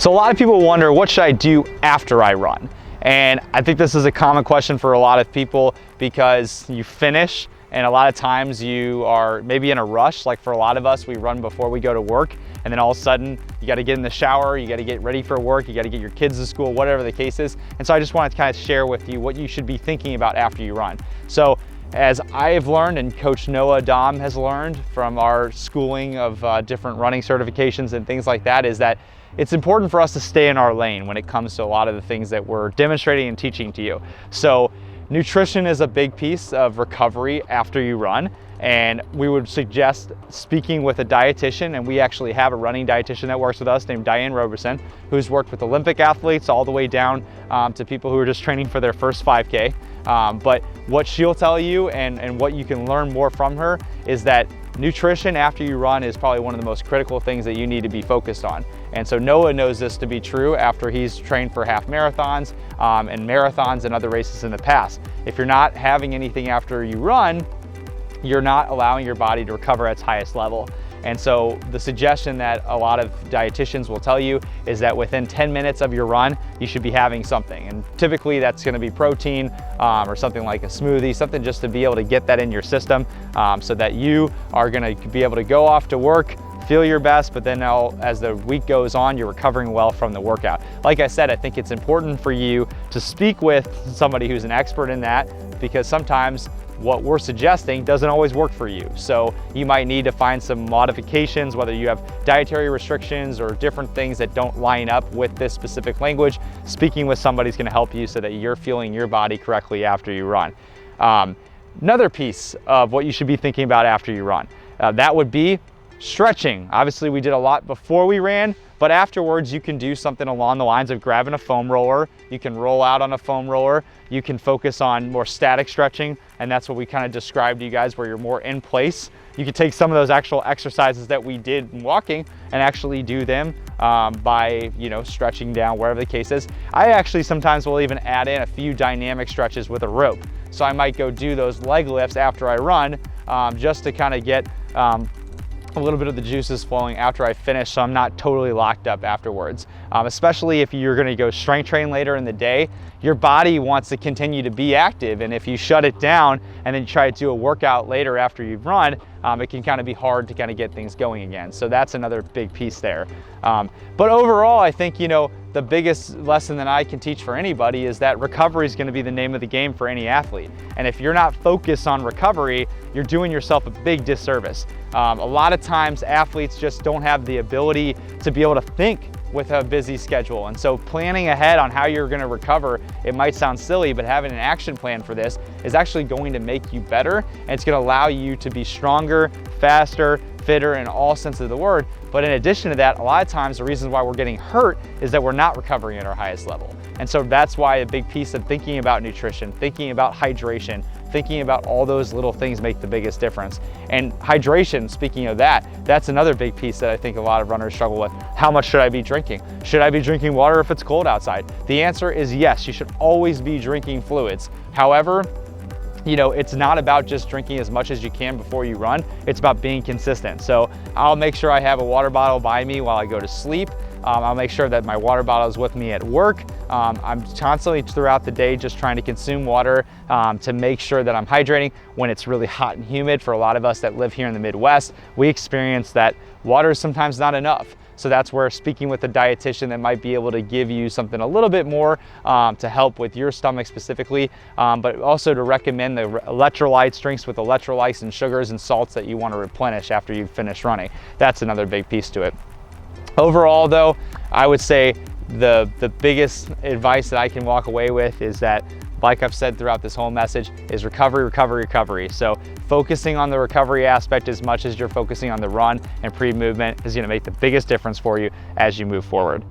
So a lot of people wonder, what should I do after I run? And I think this is a common question for a lot of people because you finish and a lot of times you are maybe in a rush. Like for a lot of us, we run before we go to work, and then all of a sudden you got to get in the shower, you got to get ready for work, you got to get your kids to school, whatever the case is. And so I just wanted to kind of share with you what you should be thinking about after you run. So as I have learned, and Coach Noah Daum has learned from our schooling of different running certifications and things like that, is that it's important for us to stay in our lane when it comes to a lot of the things that we're demonstrating and teaching to you. So nutrition is a big piece of recovery after you run, and we would suggest speaking with a dietitian, and we actually have a running dietitian that works with us named Diane Roberson, who's worked with Olympic athletes all the way down to people who are just training for their first 5K. But what she'll tell you and what you can learn more from her is that nutrition after you run is probably one of the most critical things that you need to be focused on. And so Noah knows this to be true after he's trained for half marathons and marathons and other races in the past. If you're not having anything after you run, you're not allowing your body to recover at its highest level. And so the suggestion that a lot of dietitians will tell you is that within 10 minutes of your run, you should be having something. And typically that's gonna be protein or something like a smoothie, something just to be able to get that in your system so that you are gonna be able to go off to work, feel your best, but then now as the week goes on, you're recovering well from the workout. Like I said, I think it's important for you to speak with somebody who's an expert in that, because sometimes what we're suggesting doesn't always work for you. So you might need to find some modifications, whether you have dietary restrictions or different things that don't line up with this specific language. Speaking with somebody is gonna help you so that you're feeling your body correctly after you run. Another piece of what you should be thinking about after you run, that would be stretching. Obviously we did a lot before we ran, but afterwards you can do something along the lines of grabbing a foam roller. You can roll out on a foam roller. You can focus on more static stretching, and that's what we kind of described to you guys, where you're more in place. You can take some of those actual exercises that we did in walking and actually do them by, stretching down, wherever the case is. I actually sometimes will even add in a few dynamic stretches with a rope. So I might go do those leg lifts after I run just to kind of get a little bit of the juices flowing after I finish, so I'm not totally locked up afterwards. Especially if you're gonna go strength train later in the day, your body wants to continue to be active, and if you shut it down and then try to do a workout later after you've run, it can kind of be hard to kind of get things going again. So that's another big piece there. But overall, I think, the biggest lesson that I can teach for anybody is that recovery is going to be the name of the game for any athlete. And if you're not focused on recovery, you're doing yourself a big disservice. A lot of times athletes just don't have the ability to be able to think with a busy schedule. And so planning ahead on how you're going to recover, it might sound silly, but having an action plan for this is actually going to make you better, and it's going to allow you to be stronger, faster, fitter in all sense of the word. But in addition to that, a lot of times the reasons why we're getting hurt is that we're not recovering at our highest level. And so that's why a big piece of thinking about nutrition, thinking about hydration, thinking about all those little things make the biggest difference. And hydration, speaking of that, that's another big piece that I think a lot of runners struggle with. How much should I be drinking? Should I be drinking water if it's cold outside? The answer is yes, you should always be drinking fluids. However, it's not about just drinking as much as you can before you run. It's about being consistent. So I'll make sure I have a water bottle by me while I go to sleep. I'll make sure that my water bottle is with me at work. I'm constantly throughout the day just trying to consume water to make sure that I'm hydrating. When it's really hot and humid, for a lot of us that live here in the Midwest, we experience that water is sometimes not enough. So that's where speaking with a dietitian that might be able to give you something a little bit more to help with your stomach specifically, but also to recommend the electrolytes, drinks with electrolytes and sugars and salts that you want to replenish after you finish running. That's another big piece to it. Overall though, I would say the biggest advice that I can walk away with is that, like I've said throughout this whole message, is recovery, recovery, recovery. So focusing on the recovery aspect as much as you're focusing on the run and pre-movement is going to make the biggest difference for you as you move forward.